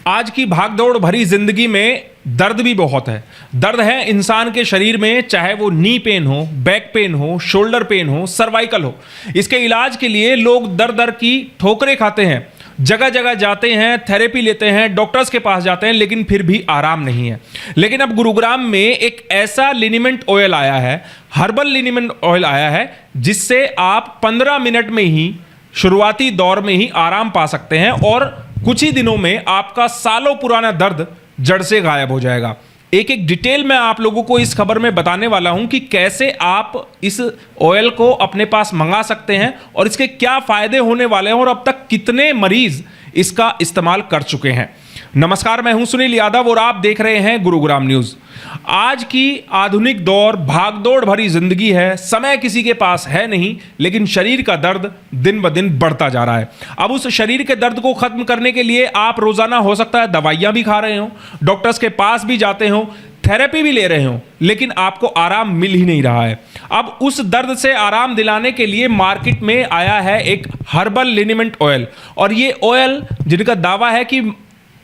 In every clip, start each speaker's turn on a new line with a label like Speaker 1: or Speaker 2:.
Speaker 1: आज की भागदौड़ भरी जिंदगी में दर्द भी बहुत है। दर्द है इंसान के शरीर में, चाहे वो नी पेन हो, बैक पेन हो, शोल्डर पेन हो, सर्वाइकल हो। इसके इलाज के लिए लोग दर दर की ठोकरें खाते हैं, जगह जगह जाते हैं, थेरेपी लेते हैं, डॉक्टर्स के पास जाते हैं, लेकिन फिर भी आराम नहीं है। लेकिन अब गुरुग्राम में एक ऐसा लिनीमेंट ऑयल आया है, हर्बल लिनीमेंट ऑयल आया है, जिससे आप 15 मिनट में ही, शुरुआती दौर में ही आराम पा सकते हैं और कुछ ही दिनों में आपका सालों पुराना दर्द जड़ से गायब हो जाएगा। एक एक डिटेल में आप लोगों को इस खबर में बताने वाला हूं कि कैसे आप इस ऑयल को अपने पास मंगा सकते हैं और इसके क्या फायदे होने वाले हैं और अब तक कितने मरीज इसका इस्तेमाल कर चुके हैं। नमस्कार, मैं हूं सुनील यादव और आप देख रहे हैं गुरुग्राम न्यूज। आज की आधुनिक दौर भागदौड़ भरी जिंदगी है, समय किसी के पास है नहीं, लेकिन शरीर का दर्द दिन ब दिन बढ़ता जा रहा है। अब उस शरीर के दर्द को खत्म करने के लिए आप रोजाना हो सकता है दवाइयां भी खा रहे हो, डॉक्टर्स के पास भी जाते हो, थेरेपी भी ले रहे हो, लेकिन आपको आराम मिल ही नहीं रहा है। अब उस दर्द से आराम दिलाने के लिए मार्केट में आया है एक हर्बल लिनीमेंट ऑयल, और ये ऑयल जिनका दावा है कि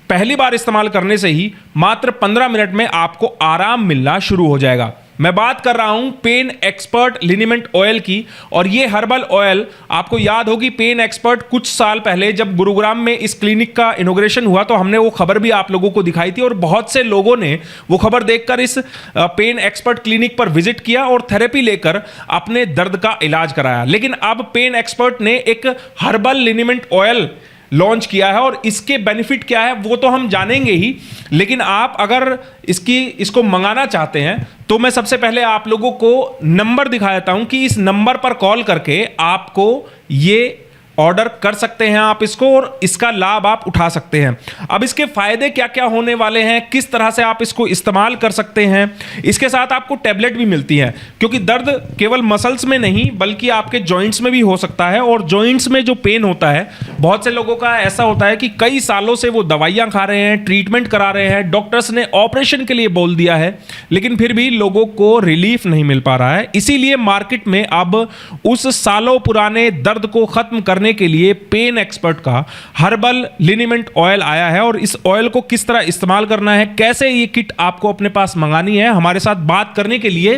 Speaker 1: पहली बार इस्तेमाल करने से ही मात्र 15 मिनट में आपको आराम मिलना शुरू हो जाएगा। मैं बात कर रहा हूं पेन एक्सपर्ट लिनीमेंट ऑयल की, और ये हर्बल ऑयल आपको याद होगी, पेन एक्सपर्ट कुछ साल पहले जब गुरुग्राम में इस क्लिनिक का इनॉग्रेशन हुआ तो हमने वो खबर भी आप लोगों को दिखाई थी और बहुत से लोगों ने वो खबर देखकर इस पेन एक्सपर्ट क्लिनिक पर विजिट किया और थेरेपी लेकर अपने दर्द का इलाज कराया। लेकिन अब पेन एक्सपर्ट ने एक हर्बल लिनीमेंट ऑयल लॉन्च किया है और इसके बेनिफिट क्या है वो तो हम जानेंगे ही, लेकिन आप अगर इसको मंगाना चाहते हैं तो मैं सबसे पहले आप लोगों को नंबर दिखा देता हूं कि इस नंबर पर कॉल करके आपको ये ऑर्डर कर सकते हैं आप इसको और इसका लाभ आप उठा सकते हैं। अब इसके फायदे क्या क्या होने वाले हैं, किस तरह से आप इसको इस्तेमाल कर सकते हैं। इसके साथ आपको टैबलेट भी मिलती है, क्योंकि दर्द केवल मसल्स में नहीं बल्कि आपके जॉइंट्स में भी हो सकता है, और जॉइंट्स में जो पेन होता है, बहुत से लोगों का ऐसा होता है कि कई सालों से वो दवाइयां खा रहे हैं, ट्रीटमेंट करा रहे हैं, डॉक्टर्स ने ऑपरेशन के लिए बोल दिया है, लेकिन फिर भी लोगों को रिलीफ नहीं मिल पा रहा है। इसीलिए मार्केट में अब उस सालों पुराने दर्द को खत्म करने के लिए पेन एक्सपर्ट का हर्बल लिनीमेंट ऑयल आया है, और इस ऑयल को किस तरह इस्तेमाल करना है, कैसे ये किट आपको अपने पास मंगानी है, हमारे साथ बात करने के लिए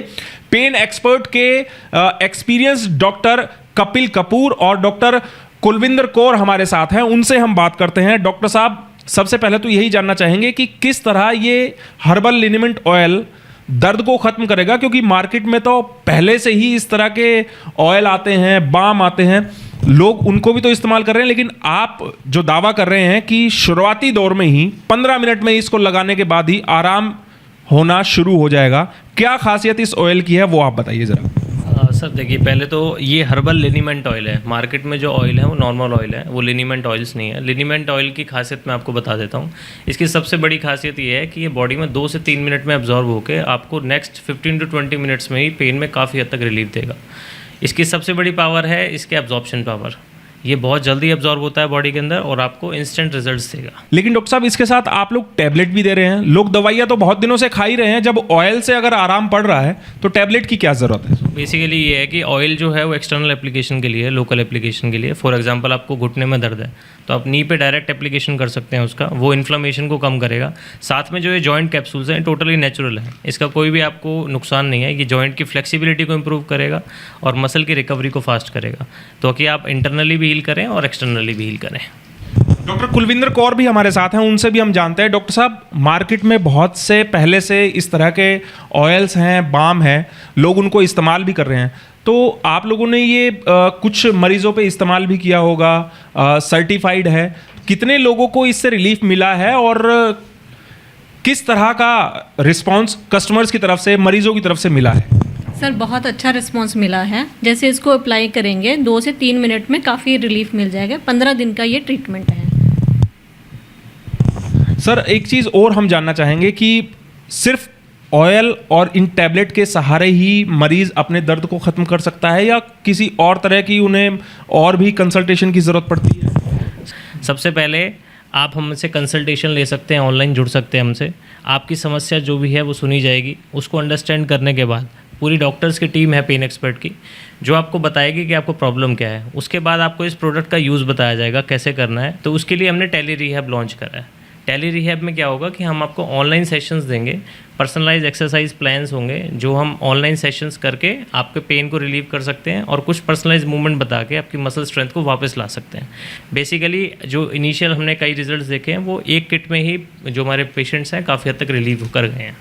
Speaker 1: पेन एक्सपर्ट के एक्सपीरियंस डॉक्टर कपिल कपूर और डॉक्टर कुलविंदर कौर हमारे साथ हैं। उनसे हम बात करते हैं। डॉक्टर साहब, सबसे पहले तो यही जानना चाहेंगे कि किस तरह ये हर्बल लिनीमेंट ऑयल दर्द को खत्म करेगा, क्योंकि मार्केट में तो पहले से ही इस तरह के ऑयल आते हैं, बाम आते हैं, लोग उनको भी तो इस्तेमाल कर रहे हैं, लेकिन आप जो दावा कर रहे हैं कि शुरुआती दौर में ही 15 मिनट में इसको लगाने के बाद ही आराम होना शुरू हो जाएगा, क्या खासियत इस ऑयल की है वो आप बताइए जरा।
Speaker 2: सर देखिए, पहले तो ये हर्बल लिनीमेंट ऑयल है। मार्केट में जो ऑयल है वो नॉर्मल ऑयल है, वो लिनीमेंट ऑयल्स नहीं है। लिनीमेंट ऑयल की खासियत मैं आपको बता देता हूँ। इसकी सबसे बड़ी खासियत ये है कि ये बॉडी में 2 से 3 मिनट में एब्जॉर्ब होकर आपको नेक्स्ट 15 to 20 मिनट्स में ही पेन में काफ़ी हद तक रिलीफ देगा। इसकी सबसे बड़ी पावर है इसके एब्जॉर्प्शन पावर। ये बहुत जल्दी एब्जॉर्ब होता है बॉडी के अंदर और आपको इंस्टेंट रिजल्ट्स देगा।
Speaker 1: लेकिन डॉक्टर साहब, इसके साथ आप लोग टैबलेट भी दे रहे हैं, लोग दवाइयाँ तो बहुत दिनों से खा ही रहे हैं, जब ऑयल से अगर आराम पड़ रहा है तो टैबलेट की क्या ज़रूरत है?
Speaker 2: बेसिकली ये है कि ऑयल जो है वो एक्सटर्नल एप्लीकेशन के लिए, लोकल एप्लीकेशन के लिए। फॉर एग्जांपल आपको घुटने में दर्द है तो आप नी पे डायरेक्ट एप्लीकेशन कर सकते हैं उसका, वो इन्फ्लेमेशन को कम करेगा। साथ में जो ये जॉइंट कैप्सूल्स हैं टोटली नेचुरल है, इसका कोई भी आपको नुकसान नहीं है। ये जॉइंट की फ्लेक्सिबिलिटी को इम्प्रूव करेगा और मसल की रिकवरी को फास्ट करेगा, तो कि आप इंटरनली भी हील करें और एक्सटर्नली भी हील करें।
Speaker 1: डॉक्टर कुलविंदर कौर भी हमारे साथ हैं, उनसे भी हम जानते हैं। डॉक्टर साहब, मार्केट में बहुत से पहले से इस तरह के ऑयल्स हैं, बाम हैं, लोग उनको इस्तेमाल भी कर रहे हैं, तो आप लोगों ने ये कुछ मरीजों पे इस्तेमाल भी किया होगा, सर्टिफाइड है, कितने लोगों को इससे रिलीफ मिला है और किस तरह का रिस्पांस कस्टमर्स की तरफ से, मरीजों की तरफ से मिला है?
Speaker 3: सर, बहुत अच्छा रिस्पांस मिला है। जैसे इसको अप्लाई करेंगे 2 से 3 मिनट में काफ़ी रिलीफ मिल जाएगा। 15 दिन का ये ट्रीटमेंट है।
Speaker 1: सर, एक चीज़ और हम जानना चाहेंगे कि सिर्फ ऑयल और इन टैबलेट के सहारे ही मरीज अपने दर्द को ख़त्म कर सकता है, या किसी और तरह की उन्हें और भी कंसल्टेशन की ज़रूरत पड़ती है?
Speaker 2: सबसे पहले आप हमसे कंसल्टेशन ले सकते हैं, ऑनलाइन जुड़ सकते हैं हमसे। आपकी समस्या जो भी है वो सुनी जाएगी। उसको अंडरस्टैंड करने के बाद पूरी डॉक्टर्स की टीम है पेन एक्सपर्ट की, जो आपको बताएगी कि आपको प्रॉब्लम क्या है। उसके बाद आपको इस प्रोडक्ट का यूज़ बताया जाएगा कैसे करना है। तो उसके लिए हमने टेली रिहैब लॉन्च करा है। टेली रिहैब में क्या होगा कि हम आपको ऑनलाइन सेशंस देंगे, पर्सनलाइज एक्सरसाइज प्लान्स होंगे जो हम ऑनलाइन सेशंस करके आपके पेन को रिलीव कर सकते हैं और कुछ पर्सनलाइज मूवमेंट बता के आपकी मसल स्ट्रेंथ को वापस ला सकते हैं। बेसिकली जो इनिशियल हमने कई रिजल्ट्स देखे हैं वो एक किट में ही जो हमारे पेशेंट्स हैं काफ़ी हद तक रिलीव कर गए हैं।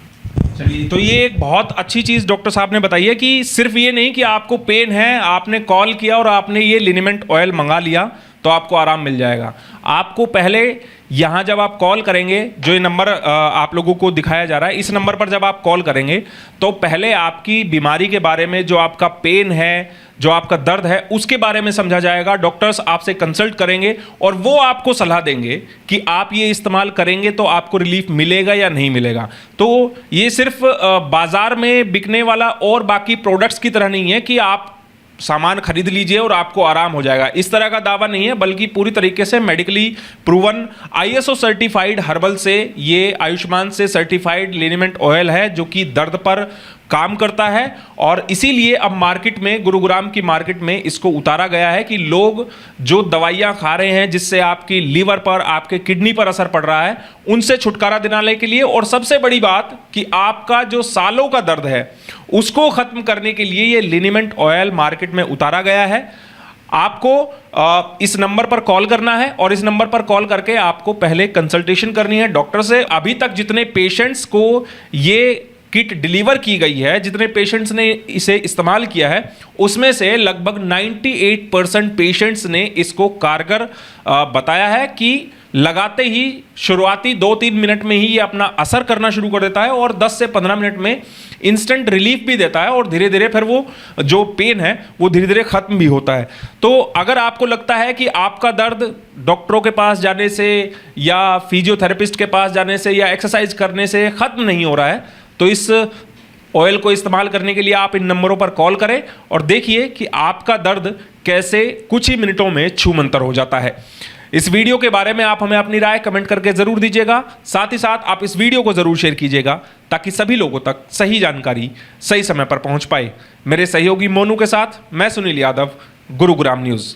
Speaker 1: चलिए, तो ये एक बहुत अच्छी चीज़ डॉक्टर साहब ने बताई है कि सिर्फ ये नहीं कि आपको पेन है, आपने कॉल किया और आपने ये लिनीमेंट ऑयल मंगा लिया तो आपको आराम मिल जाएगा। आपको पहले यहाँ जब आप कॉल करेंगे, जो ये नंबर आप लोगों को दिखाया जा रहा है, इस नंबर पर जब आप कॉल करेंगे तो पहले आपकी बीमारी के बारे में, जो आपका पेन है, जो आपका दर्द है, उसके बारे में समझा जाएगा। डॉक्टर्स आपसे कंसल्ट करेंगे और वो आपको सलाह देंगे कि आप ये इस्तेमाल करेंगे तो आपको रिलीफ मिलेगा या नहीं मिलेगा। तो ये सिर्फ बाजार में बिकने वाला और बाकी प्रोडक्ट्स की तरह नहीं है कि आप सामान खरीद लीजिए और आपको आराम हो जाएगा, इस तरह का दावा नहीं है, बल्कि पूरी तरीके से medically proven ISO certified herbal से, ये आयुष्मान से सर्टिफाइड लिनीमेंट ऑयल है जो कि दर्द पर काम करता है। और इसीलिए अब मार्केट में, गुरुग्राम की मार्केट में इसको उतारा गया है कि लोग जो दवाइयाँ खा रहे हैं जिससे आपकी लीवर पर, आपके किडनी पर असर पड़ रहा है, उनसे छुटकारा दिलाने के लिए, और सबसे बड़ी बात कि आपका जो सालों का दर्द है उसको खत्म करने के लिए ये लिनीमेंट ऑयल मार्केट में उतारा गया है। आपको इस नंबर पर कॉल करना है और इस नंबर पर कॉल करके आपको पहले कंसल्टेशन करनी है डॉक्टर से। अभी तक जितने पेशेंट्स को ये किट डिलीवर की गई है, जितने पेशेंट्स ने इसे इस्तेमाल किया है, उसमें से लगभग 98% पेशेंट्स ने इसको कारगर बताया है कि लगाते ही शुरुआती 2-3 मिनट में ही ये अपना असर करना शुरू कर देता है और 10 से 15 मिनट में इंस्टेंट रिलीफ भी देता है और धीरे धीरे फिर वो जो पेन है वो धीरे धीरे खत्म भी होता है। तो अगर आपको लगता है कि आपका दर्द डॉक्टरों के पास जाने से या फिजियोथेरेपिस्ट के पास जाने से या एक्सरसाइज करने से खत्म नहीं हो रहा है, तो इस ऑयल को इस्तेमाल करने के लिए आप इन नंबरों पर कॉल करें और देखिए कि आपका दर्द कैसे कुछ ही मिनटों में छूमंतर हो जाता है। इस वीडियो के बारे में आप हमें अपनी राय कमेंट करके जरूर दीजिएगा। साथ ही साथ आप इस वीडियो को जरूर शेयर कीजिएगा ताकि सभी लोगों तक सही जानकारी सही समय पर पहुंच पाए। मेरे सहयोगी मोनू के साथ मैं सुनील यादव, गुरुग्राम न्यूज़।